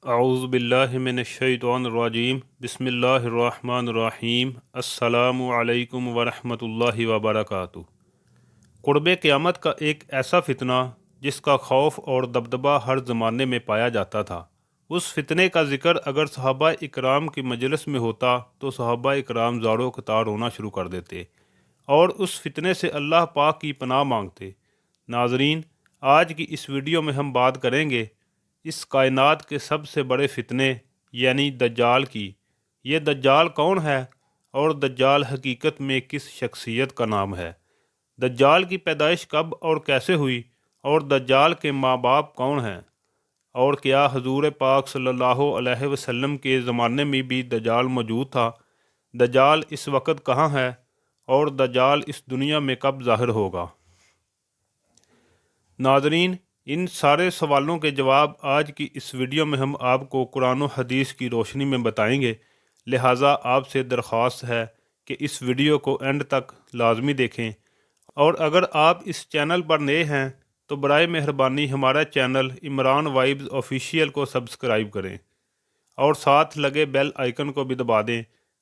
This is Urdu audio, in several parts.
اعوذ باللہ من الشیطان الرجیم بسم اللہ الرحمن الرحیم السلام علیکم ورحمۃ اللہ وبرکاتہ۔ قرب قیامت کا ایک ایسا فتنہ جس کا خوف اور دبدبہ ہر زمانے میں پایا جاتا تھا، اس فتنے کا ذکر اگر صحابہ اکرام کی مجلس میں ہوتا تو صحابہ اکرام زاروں قطار رونا شروع کر دیتے اور اس فتنے سے اللہ پاک کی پناہ مانگتے۔ ناظرین، آج کی اس ویڈیو میں ہم بات کریں گے اس کائنات کے سب سے بڑے فتنے یعنی دجال کی۔ یہ دجال کون ہے اور دجال حقیقت میں کس شخصیت کا نام ہے؟ دجال کی پیدائش کب اور کیسے ہوئی اور دجال کے ماں باپ کون ہیں؟ اور کیا حضور پاک صلی اللہ علیہ وسلم کے زمانے میں بھی دجال موجود تھا؟ دجال اس وقت کہاں ہے اور دجال اس دنیا میں کب ظاہر ہوگا؟ ناظرین، ان سارے سوالوں کے جواب آج کی اس ویڈیو میں ہم آپ کو قرآن و حدیث کی روشنی میں بتائیں گے، لہٰذا آپ سے درخواست ہے کہ اس ویڈیو کو اینڈ تک لازمی دیکھیں، اور اگر آپ اس چینل پر نئے ہیں تو برائے مہربانی ہمارا چینل عمران وائبز آفیشیل کو سبسکرائب کریں اور ساتھ لگے بیل آئیکن کو بھی دبا دیں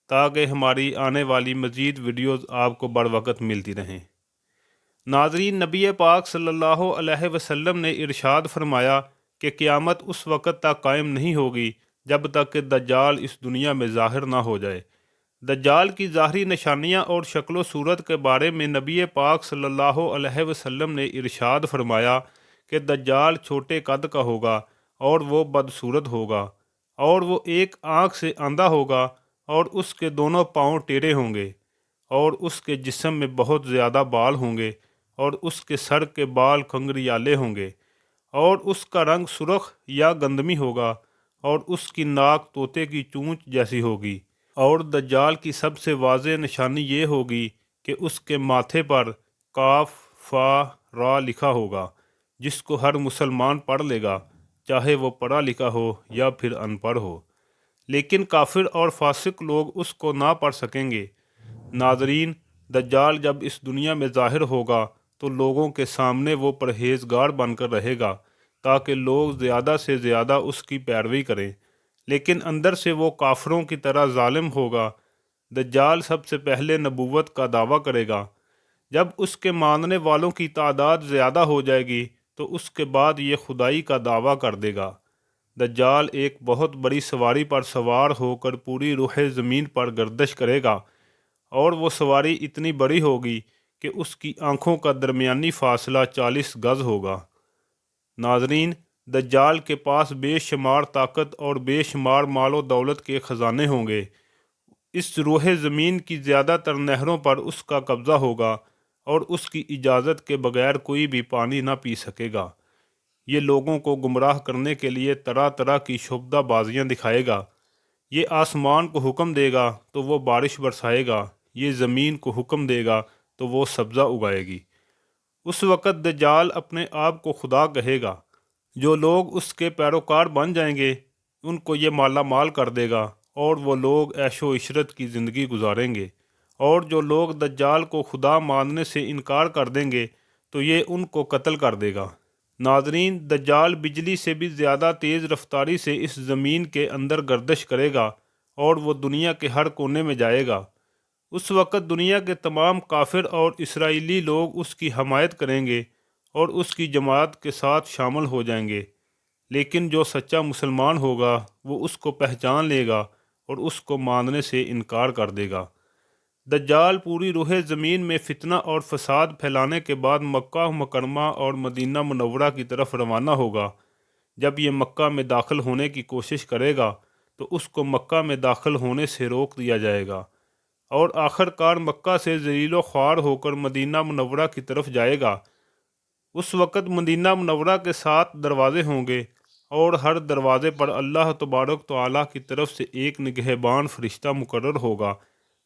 تاکہ ہماری آنے والی مزید ویڈیوز آپ کو بر وقت ملتی رہیں۔ ناظرین، نبی پاک صلی اللہ علیہ وسلم نے ارشاد فرمایا کہ قیامت اس وقت تک قائم نہیں ہوگی جب تک کہ دجال اس دنیا میں ظاہر نہ ہو جائے۔ دجال کی ظاہری نشانیاں اور شکل و صورت کے بارے میں نبی پاک صلی اللہ علیہ وسلم نے ارشاد فرمایا کہ دجال چھوٹے قد کا ہوگا اور وہ بدصورت ہوگا، اور وہ ایک آنکھ سے اندھا ہوگا اور اس کے دونوں پاؤں ٹیڑھے ہوں گے، اور اس کے جسم میں بہت زیادہ بال ہوں گے، اور اس کے سر کے بال کنگریالے ہوں گے، اور اس کا رنگ سرخ یا گندمی ہوگا، اور اس کی ناک طوطے کی چونچ جیسی ہوگی۔ اور دجال کی سب سے واضح نشانی یہ ہوگی کہ اس کے ماتھے پر کاف فا را لکھا ہوگا، جس کو ہر مسلمان پڑھ لے گا، چاہے وہ پڑھا لکھا ہو یا پھر ان پڑھ ہو، لیکن کافر اور فاسق لوگ اس کو نہ پڑھ سکیں گے۔ ناظرین، دجال جب اس دنیا میں ظاہر ہوگا تو لوگوں کے سامنے وہ پرہیزگار بن کر رہے گا تاکہ لوگ زیادہ سے زیادہ اس کی پیروی کریں، لیکن اندر سے وہ کافروں کی طرح ظالم ہوگا۔ دجال سب سے پہلے نبوت کا دعویٰ کرے گا، جب اس کے ماننے والوں کی تعداد زیادہ ہو جائے گی تو اس کے بعد یہ خدائی کا دعویٰ کر دے گا۔ دجال ایک بہت بڑی سواری پر سوار ہو کر پوری روح زمین پر گردش کرے گا، اور وہ سواری اتنی بڑی ہوگی کہ اس کی آنکھوں کا درمیانی فاصلہ 40 گز ہوگا۔ ناظرین، دجال کے پاس بے شمار طاقت اور بے شمار مال و دولت کے خزانے ہوں گے۔ اس روح زمین کی زیادہ تر نہروں پر اس کا قبضہ ہوگا اور اس کی اجازت کے بغیر کوئی بھی پانی نہ پی سکے گا۔ یہ لوگوں کو گمراہ کرنے کے لیے طرح طرح کی شعبدہ بازیاں دکھائے گا۔ یہ آسمان کو حکم دے گا تو وہ بارش برسائے گا، یہ زمین کو حکم دے گا تو وہ سبزہ اگائے گی۔ اس وقت دجال اپنے آپ کو خدا کہے گا۔ جو لوگ اس کے پیروکار بن جائیں گے ان کو یہ مالا مال کر دے گا اور وہ لوگ عیش و عشرت کی زندگی گزاریں گے، اور جو لوگ دجال کو خدا ماننے سے انکار کر دیں گے تو یہ ان کو قتل کر دے گا۔ ناظرین، دجال بجلی سے بھی زیادہ تیز رفتاری سے اس زمین کے اندر گردش کرے گا اور وہ دنیا کے ہر کونے میں جائے گا۔ اس وقت دنیا کے تمام کافر اور اسرائیلی لوگ اس کی حمایت کریں گے اور اس کی جماعت کے ساتھ شامل ہو جائیں گے، لیکن جو سچا مسلمان ہوگا وہ اس کو پہچان لے گا اور اس کو ماننے سے انکار کر دے گا۔ دجال پوری روح زمین میں فتنہ اور فساد پھیلانے کے بعد مکہ مکرمہ اور مدینہ منورہ کی طرف روانہ ہوگا۔ جب یہ مکہ میں داخل ہونے کی کوشش کرے گا تو اس کو مکہ میں داخل ہونے سے روک دیا جائے گا، اور آخر کار مکہ سے ذلیل و خوار ہو کر مدینہ منورہ کی طرف جائے گا۔ اس وقت مدینہ منورہ کے 7 دروازے ہوں گے، اور ہر دروازے پر اللہ تبارک تعالیٰ کی طرف سے ایک نگہبان فرشتہ مقرر ہوگا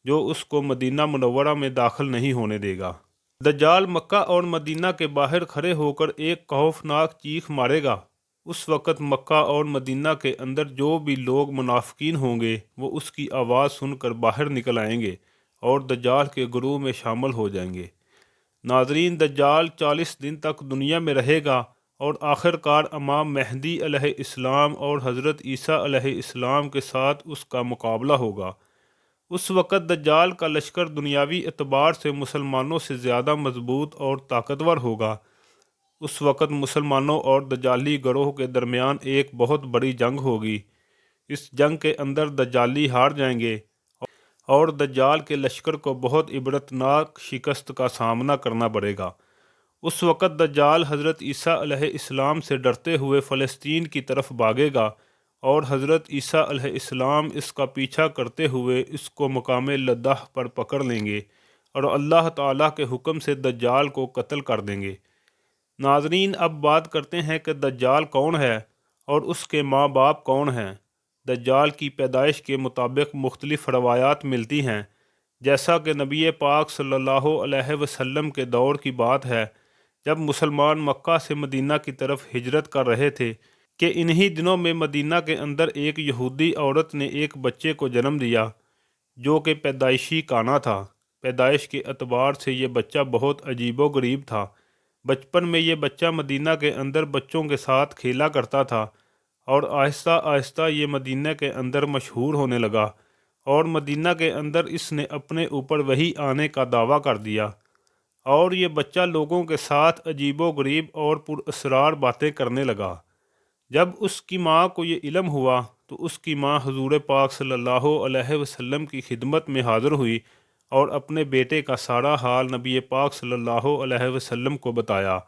جو اس کو مدینہ منورہ میں داخل نہیں ہونے دے گا۔ دجال مکہ اور مدینہ کے باہر کھڑے ہو کر ایک خوفناک چیخ مارے گا۔ اس وقت مکہ اور مدینہ کے اندر جو بھی لوگ منافقین ہوں گے وہ اس کی آواز سن کر باہر نکل آئیں گے اور دجال کے گروہ میں شامل ہو جائیں گے۔ ناظرین، دجال 40 دن تک دنیا میں رہے گا اور آخر کار امام مہدی علیہ السلام اور حضرت عیسیٰ علیہ السلام کے ساتھ اس کا مقابلہ ہوگا۔ اس وقت دجال کا لشکر دنیاوی اعتبار سے مسلمانوں سے زیادہ مضبوط اور طاقتور ہوگا۔ اس وقت مسلمانوں اور دجالی گروہ کے درمیان ایک بہت بڑی جنگ ہوگی۔ اس جنگ کے اندر دجالی ہار جائیں گے اور دجال کے لشکر کو بہت عبرتناک شکست کا سامنا کرنا پڑے گا۔ اس وقت دجال حضرت عیسیٰ علیہ السلام سے ڈرتے ہوئے فلسطین کی طرف بھاگے گا اور حضرت عیسیٰ علیہ السلام اس کا پیچھا کرتے ہوئے اس کو مقام لدہ پر پکڑ لیں گے اور اللہ تعالیٰ کے حکم سے دجال کو قتل کر دیں گے۔ ناظرین، اب بات کرتے ہیں کہ دجال کون ہے اور اس کے ماں باپ کون ہیں۔ دجال کی پیدائش کے مطابق مختلف روایات ملتی ہیں، جیسا کہ نبی پاک صلی اللہ علیہ وسلم کے دور کی بات ہے، جب مسلمان مکہ سے مدینہ کی طرف ہجرت کر رہے تھے کہ انہی دنوں میں مدینہ کے اندر ایک یہودی عورت نے ایک بچے کو جنم دیا جو کہ پیدائشی کانا تھا۔ پیدائش کے اعتبار سے یہ بچہ بہت عجیب و غریب تھا۔ بچپن میں یہ بچہ مدینہ کے اندر بچوں کے ساتھ کھیلا کرتا تھا اور آہستہ آہستہ یہ مدینہ کے اندر مشہور ہونے لگا اور مدینہ کے اندر اس نے اپنے اوپر وحی آنے کا دعویٰ کر دیا اور یہ بچہ لوگوں کے ساتھ عجیب و غریب اور پراسرار باتیں کرنے لگا۔ جب اس کی ماں کو یہ علم ہوا تو اس کی ماں حضور پاک صلی اللہ علیہ وسلم کی خدمت میں حاضر ہوئی اور اپنے بیٹے کا سارا حال نبی پاک صلی اللہ علیہ وسلم کو بتایا۔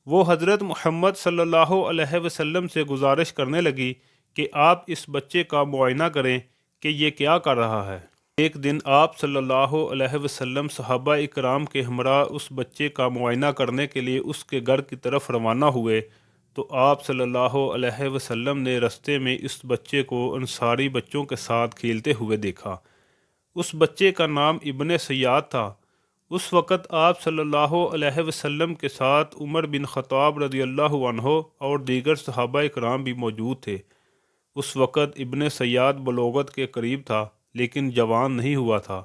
وہ حضرت محمد صلی اللہ علیہ وسلم سے گزارش کرنے لگی کہ آپ اس بچے کا معائنہ کریں کہ یہ کیا کر رہا ہے۔ ایک دن آپ صلی اللہ علیہ وسلم صحابہ اکرام کے ہمراہ اس بچے کا معائنہ کرنے کے لیے اس کے گھر کی طرف روانہ ہوئے تو آپ صلی اللہ علیہ وسلم نے رستے میں اس بچے کو انصاری بچوں کے ساتھ کھیلتے ہوئے دیکھا۔ اس بچے کا نام ابن سیاد تھا۔ اس وقت آپ صلی اللہ علیہ وسلم کے ساتھ عمر بن خطاب رضی اللہ عنہ اور دیگر صحابہ اکرام بھی موجود تھے۔ اس وقت ابن سیاد بلوغت کے قریب تھا لیکن جوان نہیں ہوا تھا۔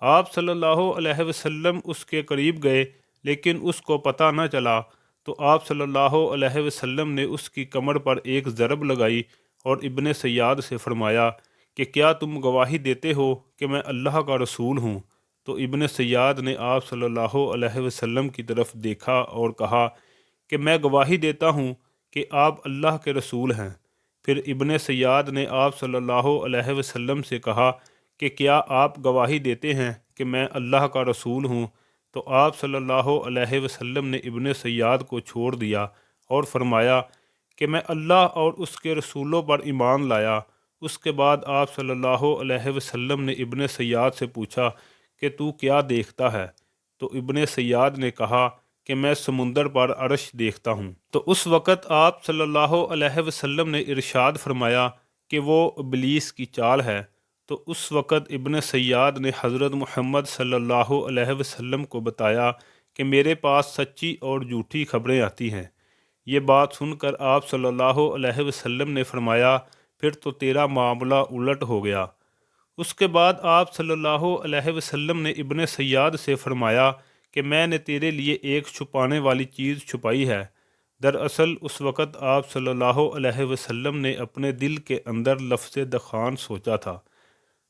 آپ صلی اللہ علیہ وسلم اس کے قریب گئے لیکن اس کو پتہ نہ چلا تو آپ صلی اللہ علیہ وسلم نے اس کی کمر پر ایک ضرب لگائی اور ابن سیاد سے فرمایا کہ کیا تم گواہی دیتے ہو کہ میں اللہ کا رسول ہوں؟ تو ابن سیاد نے آپ صلی اللہ علیہ وسلم کی طرف دیکھا اور کہا کہ میں گواہی دیتا ہوں کہ آپ اللہ کے رسول ہیں۔ پھر ابن سیاد نے آپ صلی اللہ علیہ وسلم سے کہا کہ کیا آپ گواہی دیتے ہیں کہ میں اللہ کا رسول ہوں؟ تو آپ صلی اللہ علیہ وسلم نے ابن سیاد کو چھوڑ دیا اور فرمایا کہ میں اللہ اور اس کے رسولوں پر ایمان لایا۔ اس کے بعد آپ صلی اللہ علیہ وسلم نے ابن سیاد سے پوچھا کہ تو کیا دیکھتا ہے؟ تو ابن سیاد نے کہا کہ میں سمندر پر عرش دیکھتا ہوں۔ تو اس وقت آپ صلی اللہ علیہ وسلم نے ارشاد فرمایا کہ وہ ابلیس کی چال ہے۔ تو اس وقت ابن سیاد نے حضرت محمد صلی اللہ علیہ وسلم کو بتایا کہ میرے پاس سچی اور جھوٹی خبریں آتی ہیں۔ یہ بات سن کر آپ صلی اللہ علیہ وسلم نے فرمایا پھر تو تیرا معاملہ الٹ ہو گیا۔ اس کے بعد آپ صلی اللہ علیہ وسلم نے ابن سیاد سے فرمایا کہ میں نے تیرے لیے ایک چھپانے والی چیز چھپائی ہے۔ دراصل اس وقت آپ صلی اللہ علیہ وسلم نے اپنے دل کے اندر لفظ دخان سوچا تھا۔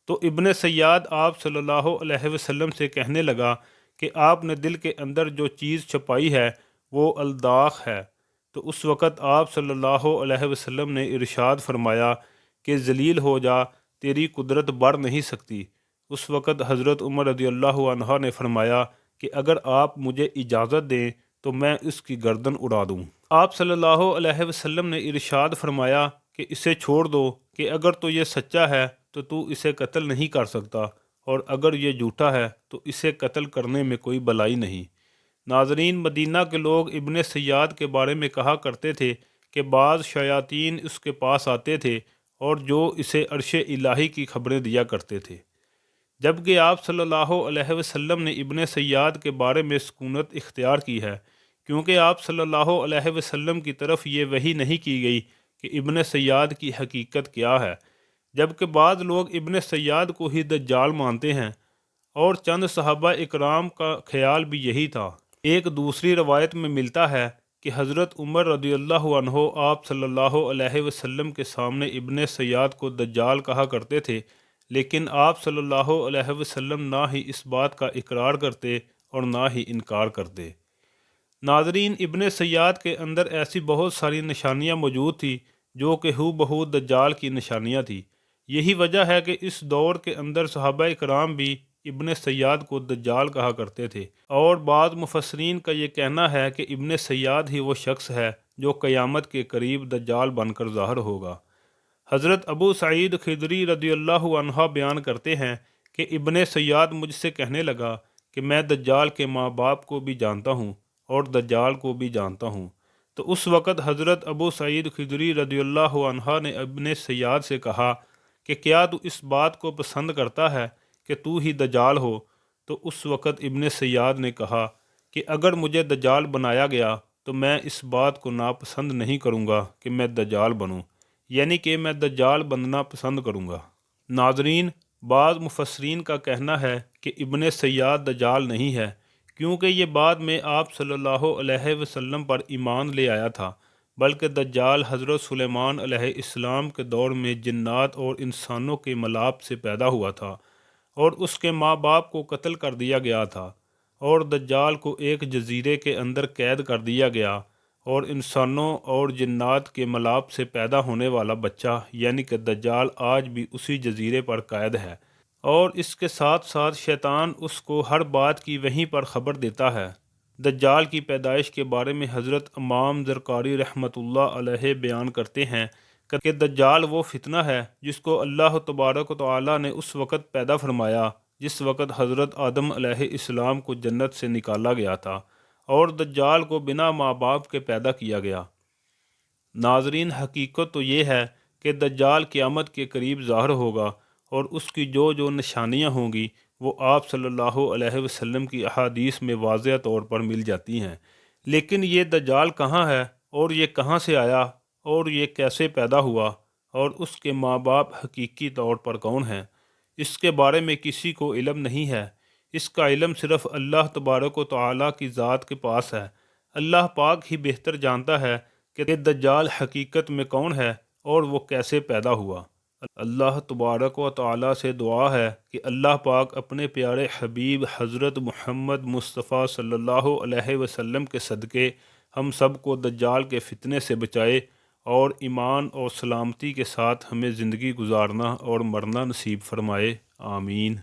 تو ابن سیاد آپ صلی اللہ علیہ وسلم سے کہنے لگا کہ آپ نے دل کے اندر جو چیز چھپائی ہے وہ الداخ ہے۔ تو اس وقت آپ صلی اللہ علیہ وسلم نے ارشاد فرمایا کہ ذلیل ہو جا، تیری قدرت بڑھ نہیں سکتی۔ اس وقت حضرت عمر رضی اللہ عنہ نے فرمایا کہ اگر آپ مجھے اجازت دیں تو میں اس کی گردن اڑا دوں۔ آپ صلی اللہ علیہ وسلم نے ارشاد فرمایا کہ اسے چھوڑ دو کہ اگر تو یہ سچا ہے تو اسے قتل نہیں کر سکتا اور اگر یہ جھوٹا ہے تو اسے قتل کرنے میں کوئی بلائی نہیں۔ ناظرین، مدینہ کے لوگ ابن سیاد کے بارے میں کہا کرتے تھے کہ بعض شیاطین اس کے پاس آتے تھے اور جو اسے عرش الہی کی خبریں دیا کرتے تھے، جبکہ آپ صلی اللہ علیہ وسلم نے ابن سیاد کے بارے میں سکونت اختیار کی ہے، کیونکہ آپ صلی اللہ علیہ وسلم کی طرف یہ وحی نہیں کی گئی کہ ابن سیاد کی حقیقت کیا ہے، جبکہ بعض لوگ ابن سیاد کو ہی دجال مانتے ہیں اور چند صحابہ اکرام کا خیال بھی یہی تھا۔ ایک دوسری روایت میں ملتا ہے کہ حضرت عمر رضی اللہ عنہ آپ صلی اللہ علیہ وسلم کے سامنے ابن سیاد کو دجال کہا کرتے تھے، لیکن آپ صلی اللہ علیہ وسلم نہ ہی اس بات کا اقرار کرتے اور نہ ہی انکار کرتے۔ ناظرین، ابن سیاد کے اندر ایسی بہت ساری نشانیاں موجود تھیں جو کہ ہو بہو دجال کی نشانیاں تھیں۔ یہی وجہ ہے کہ اس دور کے اندر صحابہ کرام بھی ابن سیاد کو دجال کہا کرتے تھے، اور بعض مفسرین کا یہ کہنا ہے کہ ابن سیاد ہی وہ شخص ہے جو قیامت کے قریب دجال بن کر ظاہر ہوگا۔ حضرت ابو سعید خدری رضی اللہ عنہ بیان کرتے ہیں کہ ابن سیاد مجھ سے کہنے لگا کہ میں دجال کے ماں باپ کو بھی جانتا ہوں اور دجال کو بھی جانتا ہوں۔ تو اس وقت حضرت ابو سعید خدری رضی اللہ عنہ نے ابن سیاد سے کہا کہ کیا تو اس بات کو پسند کرتا ہے کہ تو ہی دجال ہو؟ تو اس وقت ابن سیاد نے کہا کہ اگر مجھے دجال بنایا گیا تو میں اس بات کو ناپسند نہیں کروں گا کہ میں دجال بنوں، یعنی کہ میں دجال بننا پسند کروں گا۔ ناظرین، بعض مفسرین کا کہنا ہے کہ ابن سیاد دجال نہیں ہے، کیونکہ یہ بعد میں آپ صلی اللہ علیہ وسلم پر ایمان لے آیا تھا، بلکہ دجال حضرت سلیمان علیہ السلام کے دور میں جنات اور انسانوں کے ملاپ سے پیدا ہوا تھا، اور اس کے ماں باپ کو قتل کر دیا گیا تھا، اور دجال کو ایک جزیرے کے اندر قید کر دیا گیا، اور انسانوں اور جنات کے ملاپ سے پیدا ہونے والا بچہ یعنی کہ دجال آج بھی اسی جزیرے پر قید ہے، اور اس کے ساتھ ساتھ شیطان اس کو ہر بات کی وہیں پر خبر دیتا ہے۔ دجال کی پیدائش کے بارے میں حضرت امام زرقاری رحمۃ اللہ علیہ بیان کرتے ہیں کہ دجال وہ فتنہ ہے جس کو اللہ تبارک و تعالیٰ نے اس وقت پیدا فرمایا جس وقت حضرت آدم علیہ السلام کو جنت سے نکالا گیا تھا، اور دجال کو بنا ماں باپ کے پیدا کیا گیا۔ ناظرین، حقیقت تو یہ ہے کہ دجال قیامت کے قریب ظاہر ہوگا، اور اس کی جو جو نشانیاں ہوں گی وہ آپ صلی اللہ علیہ وسلم کی احادیث میں واضح طور پر مل جاتی ہیں۔ لیکن یہ دجال کہاں ہے، اور یہ کہاں سے آیا، اور یہ کیسے پیدا ہوا، اور اس کے ماں باپ حقیقی طور پر کون ہیں، اس کے بارے میں کسی کو علم نہیں ہے۔ اس کا علم صرف اللہ تبارک و تعالیٰ کی ذات کے پاس ہے۔ اللہ پاک ہی بہتر جانتا ہے کہ دجال حقیقت میں کون ہے اور وہ کیسے پیدا ہوا۔ اللہ تبارک و تعالیٰ سے دعا ہے کہ اللہ پاک اپنے پیارے حبیب حضرت محمد مصطفیٰ صلی اللہ علیہ وسلم کے صدقے ہم سب کو دجال کے فتنے سے بچائے، اور ایمان اور سلامتی کے ساتھ ہمیں زندگی گزارنا اور مرنا نصیب فرمائے۔ آمین۔